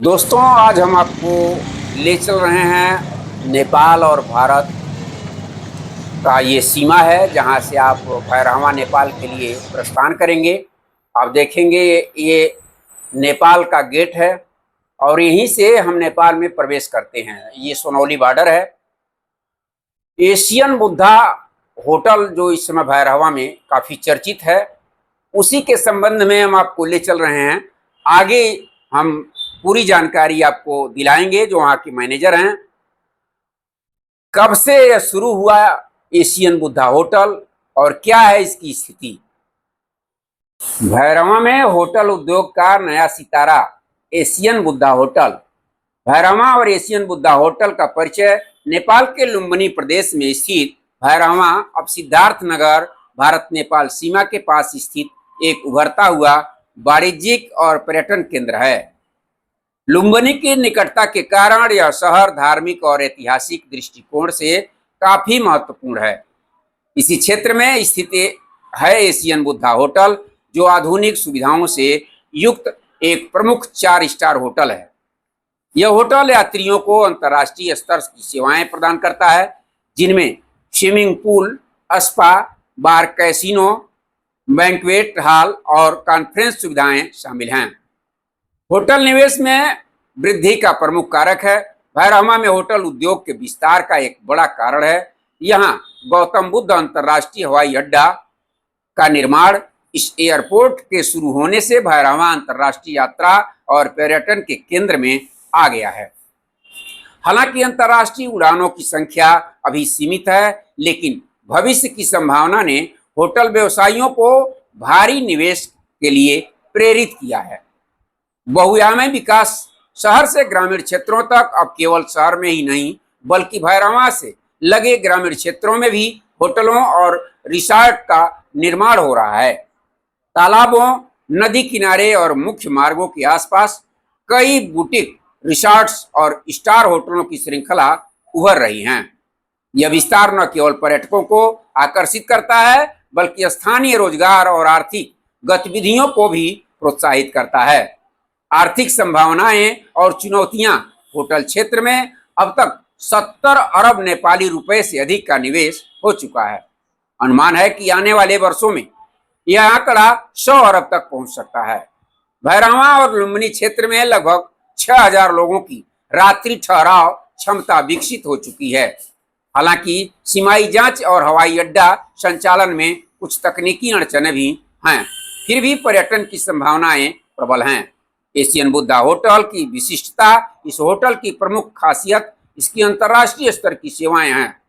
दोस्तों, आज हम आपको ले चल रहे हैं नेपाल और भारत का ये सीमा है, जहाँ से आप भैरहवा नेपाल के लिए प्रस्थान करेंगे। आप देखेंगे ये नेपाल का गेट है और यहीं से हम नेपाल में प्रवेश करते हैं। ये सोनौली बॉर्डर है। एशियन बुद्धा होटल जो इस समय भैरहवा में काफ़ी चर्चित है, उसी के संबंध में हम आपको ले चल रहे हैं। आगे हम पूरी जानकारी आपको दिलाएंगे जो वहाँ के मैनेजर हैं। कब से यह शुरू हुआ एशियन बुद्धा होटल और क्या है इसकी स्थिति। भैरहवा में होटल उद्योग का नया सितारा एशियन बुद्धा होटल। भैरहवा और एशियन बुद्धा होटल का परिचय नेपाल के लुम्बिनी प्रदेश में स्थित भैरहवा अब सिद्धार्थ नगर भारत नेपाल सीमा के पास स्थित एक उभरता हुआ वाणिज्यिक और पर्यटन केंद्र है। लुम्बिनी की निकटता के कारण यह शहर धार्मिक और ऐतिहासिक दृष्टिकोण से काफी महत्वपूर्ण है। इसी क्षेत्र में स्थित है एशियन बुद्धा होटल, जो आधुनिक सुविधाओं से युक्त एक प्रमुख 4 स्टार होटल है। यह होटल यात्रियों को अंतर्राष्ट्रीय स्तर की सेवाएं प्रदान करता है, जिनमें स्विमिंग पूल, स्पा, बार, कैसीनो, बैंक्वेट हॉल और कॉन्फ्रेंस सुविधाएं शामिल हैं। होटल निवेश में वृद्धि का प्रमुख कारक है। भैरहवा में होटल उद्योग के विस्तार का एक बड़ा कारण है। यहाँ गौतम बुद्ध अंतर्राष्ट्रीय हवाई अड्डा का निर्माण, इस एयरपोर्ट के शुरू होने से भैरहवा अंतर्राष्ट्रीय यात्रा और पर्यटन के केंद्र में आ गया है। हालांकि अंतर्राष्ट्रीय उड़ानों की संख्या अभी सीमित है, लेकिन भविष्य की संभावना ने होटल व्यवसायियों को भारी निवेश के लिए प्रेरित किया है। बहुआयामी विकास शहर से ग्रामीण क्षेत्रों तक अब केवल शहर में ही नहीं, बल्कि भैरहवा से लगे ग्रामीण क्षेत्रों में भी होटलों और रिसॉर्ट का निर्माण हो रहा है। तालाबों, नदी किनारे और मुख्य मार्गों के आसपास कई बुटीक, रिसॉर्ट्स और स्टार होटलों की श्रृंखला उभर रही हैं। यह विस्तार न केवल पर्यटकों को आकर्षित करता है, बल्कि स्थानीय रोजगार और आर्थिक गतिविधियों को भी प्रोत्साहित करता है। आर्थिक संभावनाएं और चुनौतियां। होटल क्षेत्र में अब तक 70 अरब नेपाली रुपए से अधिक का निवेश हो चुका है। अनुमान है कि आने वाले वर्षों में यह आंकड़ा 100 अरब तक पहुंच सकता है। भैरहवा और लुम्बिनी क्षेत्र में लगभग 6000 लोगों की रात्रि ठहराव क्षमता विकसित हो चुकी है। हालांकि सीमाई जांच और हवाई अड्डा संचालन में कुछ तकनीकी अड़चनें भी हैं, फिर भी पर्यटन की संभावनाएं प्रबल हैं। एशियन बुद्धा होटल की विशिष्टता। इस होटल की प्रमुख खासियत इसकी अंतर्राष्ट्रीय स्तर की सेवाएं हैं।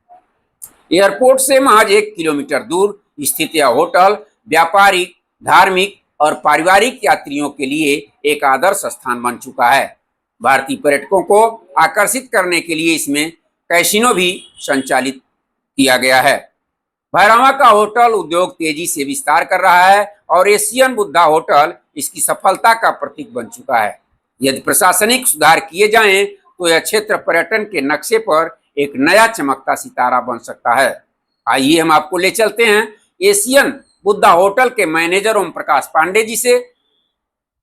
एयरपोर्ट से महज 1 किलोमीटर दूर स्थित यह होटल व्यापारिक, धार्मिक और पारिवारिक यात्रियों के लिए एक आदर्श स्थान बन चुका है। भारतीय पर्यटकों को आकर्षित करने के लिए इसमें कैसीनो भी संचालित किया गया है। भैरहवा का होटल उद्योग तेजी से विस्तार कर रहा है और एशियन बुद्धा होटल इसकी सफलता का प्रतीक बन चुका है। यदि प्रशासनिक सुधार किए जाएं तो यह क्षेत्र पर्यटन के नक्शे पर एक नया चमकता सितारा बन सकता है। आइए हम आपको ले चलते हैं एशियन बुद्धा होटल के मैनेजर ओम प्रकाश पांडे जी से,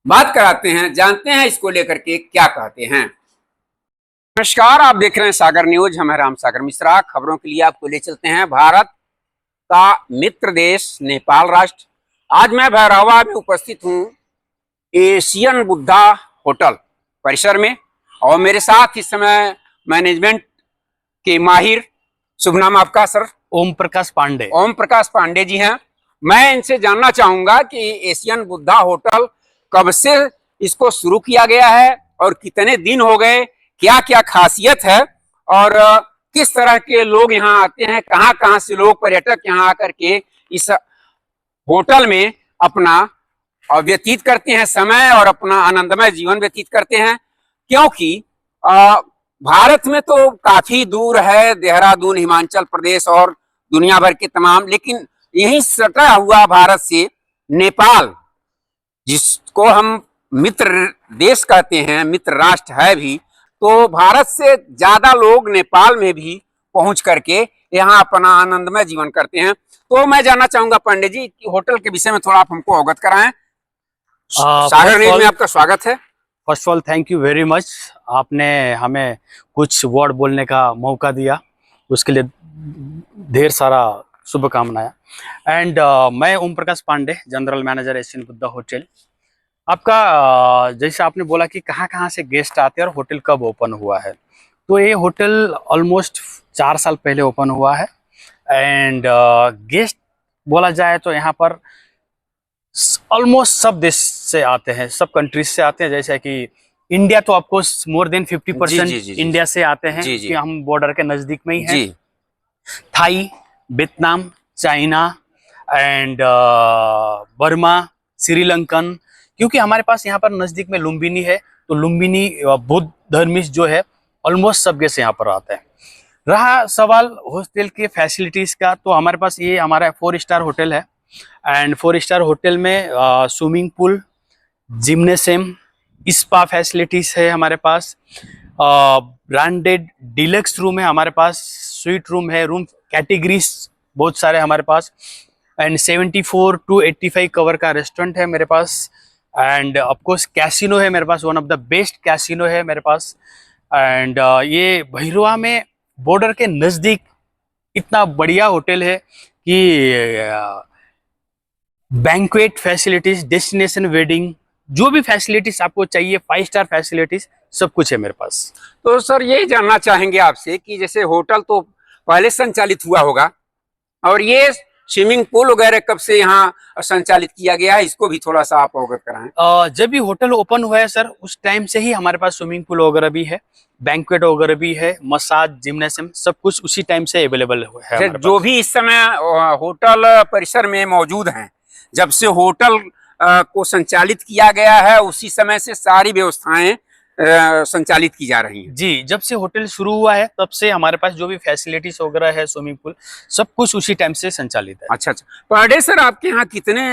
बात कराते हैं, जानते हैं इसको लेकर के क्या कहते हैं। नमस्कार, आप देख रहे हैं सागर न्यूज। हम हैं राम सागर मिश्रा। खबरों के लिए आपको ले चलते हैं भारत का मित्र देश नेपाल राष्ट्र। आज मैं भैरहवा में उपस्थित हूँ एशियन बुद्धा होटल परिसर में, और मेरे साथ इस समय मैनेजमेंट के माहिर, शुभ नाम आपका सर? ओम प्रकाश पांडे। ओम प्रकाश पांडे जी हैं। मैं इनसे जानना चाहूंगा कि एशियन बुद्धा होटल कब से इसको शुरू किया गया है और कितने दिन हो गए, क्या क्या खासियत है और किस तरह के लोग यहाँ आते हैं, कहाँ कहाँ से लोग पर्यटक यहाँ आकर के इस होटल में अपना व्यतीत करते हैं समय और अपना आनंदमय जीवन व्यतीत करते हैं। क्योंकि भारत में तो काफी दूर है, देहरादून, हिमाचल प्रदेश और दुनिया भर के तमाम, लेकिन यही सटा हुआ भारत से नेपाल, जिसको हम मित्र देश कहते हैं, मित्र राष्ट्र है भी, तो भारत से ज्यादा लोग नेपाल में भी पहुंच करके यहाँ अपना आनंदमय जीवन करते हैं। तो मैं जानना चाहूंगा पांडे जी कि होटल के विषय में थोड़ा आप हमको अवगत कराएं। सागर न्यूज में आपका स्वागत है। First of all thank you very much. आपने हमें कुछ वर्ड बोलने का मौका दिया, उसके लिए ढेर सारा शुभकामनाएं। एंड मैं Om Prakash Pandey, general manager Asian Buddha hotel. आपका जैसे आपने बोला कि कहाँ कहाँ से गेस्ट आते हैं और होटल कब ओपन हुआ है, तो ये होटल ऑलमोस्ट 4 साल पहले ओपन हुआ है। एंड गेस्ट बोला जाए तो यहाँ पर ऑलमोस्ट सब देश से आते हैं, सब कंट्रीज से आते हैं। जैसे कि इंडिया तो आपको मोर देन 50% इंडिया से आते हैं, कि हम बॉर्डर के नजदीक में ही हैं। Thai, Vietnam, China and Burma, Sri Lankan, क्योंकि हमारे पास यहाँ पर नजदीक में लुम्बिनी है, तो लुम्बिनी बौद्ध धर्मिष्ठ जो है ऑलमोस्ट सब गेस्ट यहाँ पर आते हैं। रहा सवाल हॉस्टल के फैसिलिटीज का, तो हमारे पास ये हमारा 4 स्टार होटल है। एंड 4 स्टार होटल में swimming pool, gymnasium, spa facilities है हमारे पास। ब्रांडेड डिलक्स रूम है हमारे पास, स्वीट रूम है, रूम कैटेगरीज बहुत सारे हमारे पास। एंड 74 to 85 कवर का रेस्टोरेंट है मेरे पास। एंड ऑफकोर्स कैसीनो है मेरे पास, one of the best casino है मेरे पास। एंड ये भैरवा में बॉर्डर के नज़दीक इतना बढ़िया होटल है कि बैंक्वेट फैसिलिटीज, डेस्टिनेशन वेडिंग, जो भी फैसिलिटीज आपको चाहिए, 5 स्टार फैसिलिटीज, सब कुछ है मेरे पास। तो सर ये जानना चाहेंगे आपसे कि जैसे होटल तो पहले संचालित हुआ होगा, और ये स्विमिंग पूल वगैरह कब से यहाँ संचालित किया गया है, इसको भी थोड़ा सा आप अवगत कराएं। जब भी होटल ओपन हुआ है सर, उस टाइम से ही हमारे पास स्विमिंग पूल वगैरह भी है, बैंक्वेट वगैरह भी है, मसाज, जिम्नेशियम, सब कुछ उसी टाइम से अवेलेबल है। जो भी इस समय होटल परिसर में मौजूद हैं, जब से होटल को संचालित किया गया है उसी समय से सारी व्यवस्थाएं संचालित की जा रही हैं। जी, जब से होटल शुरू हुआ है तब से हमारे पास जो भी फैसिलिटीज वगैरह है, स्विमिंग पूल, सब कुछ उसी टाइम से संचालित है। अच्छा अच्छा। पर डे सर आपके यहाँ कितने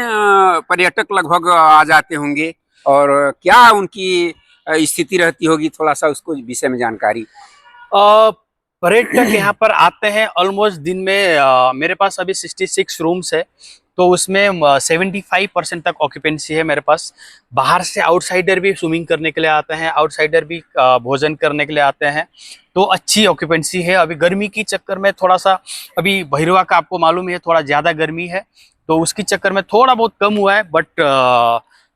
पर्यटक लगभग आ जाते होंगे, और क्या उनकी स्थिति रहती होगी, थोड़ा सा उसको विषय में जानकारी। पर्यटक यहाँ पर आते हैं ऑलमोस्ट दिन में, मेरे पास अभी 66 रूम्स है, तो उसमें 75% तक ऑक्यूपेंसी है मेरे पास। बाहर से आउटसाइडर भी स्विमिंग करने के लिए आते हैं, आउटसाइडर भी भोजन करने के लिए आते हैं, तो अच्छी ऑक्यूपेंसी है। अभी गर्मी की चक्कर में थोड़ा सा, अभी भैरवा का आपको मालूम है थोड़ा ज़्यादा गर्मी है, तो उसकी चक्कर में थोड़ा बहुत कम हुआ है, बट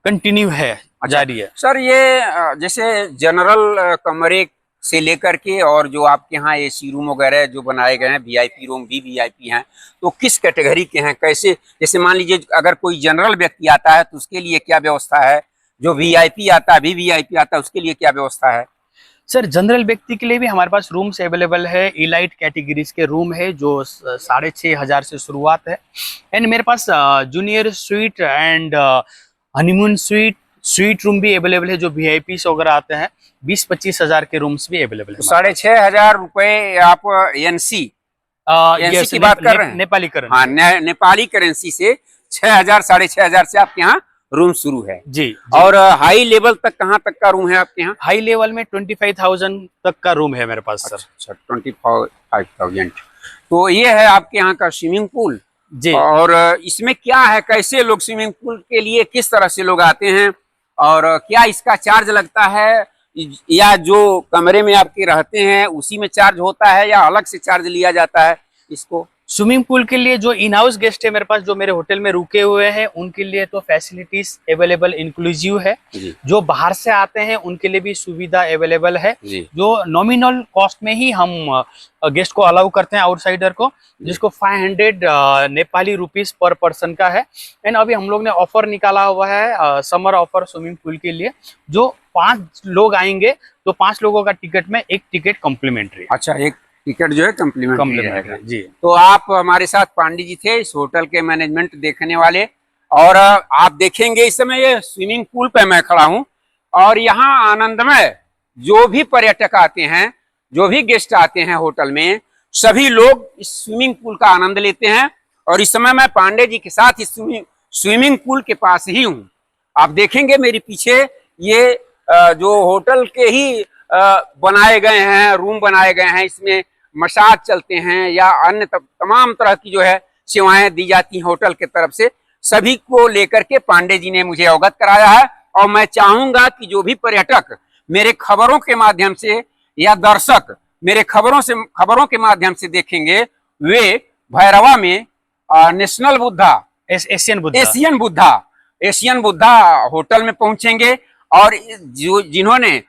कंटिन्यू है, जारी है। सर ये जैसे जनरल कमरे से लेकर के और जो आपके यहाँ एसी रूम वगैरह जो बनाए गए हैं, वीआईपी रूम भी वीआईपी हैं, तो किस कैटेगरी के हैं, कैसे, जैसे मान लीजिए अगर कोई जनरल व्यक्ति आता है तो उसके लिए क्या व्यवस्था है, जो वीआईपी आता है, वीवीआईपी आता है, उसके लिए क्या व्यवस्था है। सर जनरल व्यक्ति के लिए भी हमारे पास रूम्स अवेलेबल है, इलाइट कैटेगरीज के रूम है जो 6,500 से शुरुआत है। एंड मेरे पास junior suite and honeymoon suite room भी अवेलेबल है, जो वीआईपी वगैरह आते हैं, 20-25 हजार के रूम्स भी अवेलेबल है। 6,500 रुपए आप एनसी की बात कर रहे हैं, नेपाली करेंसी। हाँ, नेपाली करेंसी से 6,000 6,500 से आपके यहाँ रूम शुरू है जी। और हाई लेवल तक कहाँ तक का रूम है आपके यहाँ। हाई लेवल में 25,000 तक का रूम है मेरे पास सर। अच्छा, 25,000। तो ये है आपके यहाँ का स्विमिंग पूल जी। और इसमें क्या है, कैसे लोग स्विमिंग पूल के लिए किस तरह से लोग आते हैं, और क्या इसका चार्ज लगता है, या जो कमरे में आपके रहते हैं उसी में चार्ज होता है, या अलग से चार्ज लिया जाता है इसको। स्विमिंग पूल के लिए जो इन हाउस गेस्ट है मेरे पास, जो मेरे होटल में रुके हुए हैं, उनके लिए तो फैसिलिटीज अवेलेबल इंक्लूसिव है। जो बाहर से आते हैं उनके लिए भी सुविधा अवेलेबल है, जो नॉमिनल कॉस्ट में ही हम गेस्ट को अलाउ करते हैं, आउटसाइडर को, जिसको 500 नेपाली रुपीस पर पर्सन का है। एंड अभी हम लोग ने ऑफर निकाला हुआ है, समर ऑफर स्विमिंग पूल के लिए, जो 5 लोग आएंगे तो 5 लोगों का टिकट में 1 टिकट कॉम्प्लीमेंट्री। अच्छा, एक टिकट जो है कम्प्लीमेंट्री रहेगा जी। तो आप हमारे साथ पांडे जी थे, इस होटल के मैनेजमेंट देखने वाले, और आप देखेंगे इस समय ये स्विमिंग पूल पे मैं खड़ा हूँ, और यहाँ आनंदमय जो भी पर्यटक आते हैं, जो भी गेस्ट आते हैं होटल में, सभी लोग इस स्विमिंग पूल का आनंद लेते हैं। और इस समय मैं पांडे जी के साथ इस स्विमिंग पूल के पास ही हूँ। आप देखेंगे मेरे पीछे ये जो होटल के ही बनाए गए हैं, रूम बनाए गए हैं, इसमें मसाज चलते हैं या अन्य तमाम तरह की जो है सेवाएं दी जाती हैं होटल के तरफ से। सभी को लेकर के पांडे जी ने मुझे अवगत कराया है और मैं चाहूंगा कि जो भी पर्यटक मेरे खबरों के माध्यम से या दर्शक मेरे खबरों के माध्यम से देखेंगे, वे भैरवा में national Buddha Asian Buddha hotel में पहुंचेंगे। और जो जिन्होंने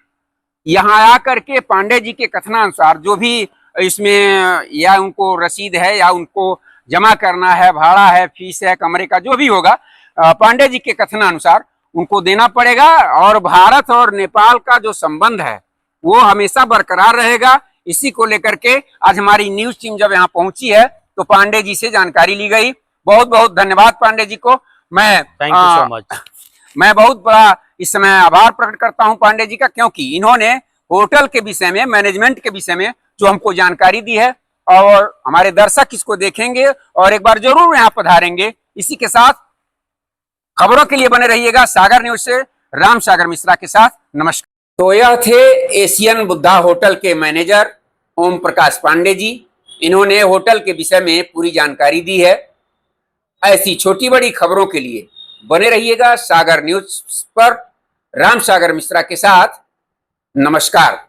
यहाँ आकर के पांडे जी के कथनानुसार जो भी इसमें या उनको रसीद है या उनको जमा करना है, भाड़ा है, फीस है, कमरे का जो भी होगा, पांडे जी के कथनानुसार उनको देना पड़ेगा। और भारत और नेपाल का जो संबंध है वो हमेशा बरकरार रहेगा। इसी को लेकर के आज हमारी न्यूज टीम जब यहाँ पहुंची है तो पांडे जी से जानकारी ली गई। बहुत बहुत धन्यवाद पांडे जी को। Thank you so much. मैं बहुत बड़ा इस समय आभार प्रकट करता हूं पांडे जी का, क्योंकि इन्होंने होटल के विषय में, मैनेजमेंट के विषय में जो हमको जानकारी दी है, और हमारे दर्शक इसको देखेंगे और एक बार जरूर यहाँ पधारेंगे। इसी के साथ खबरों के लिए बने रहिएगा सागर न्यूज से राम सागर मिश्रा के साथ। नमस्कार। तो यह थे एशियन बुद्धा होटल के मैनेजर ओम प्रकाश पांडे जी। इन्होंने होटल के विषय में पूरी जानकारी दी है। ऐसी छोटी बड़ी खबरों के लिए बने रहिएगा सागर न्यूज पर राम सागर मिश्रा के साथ। नमस्कार।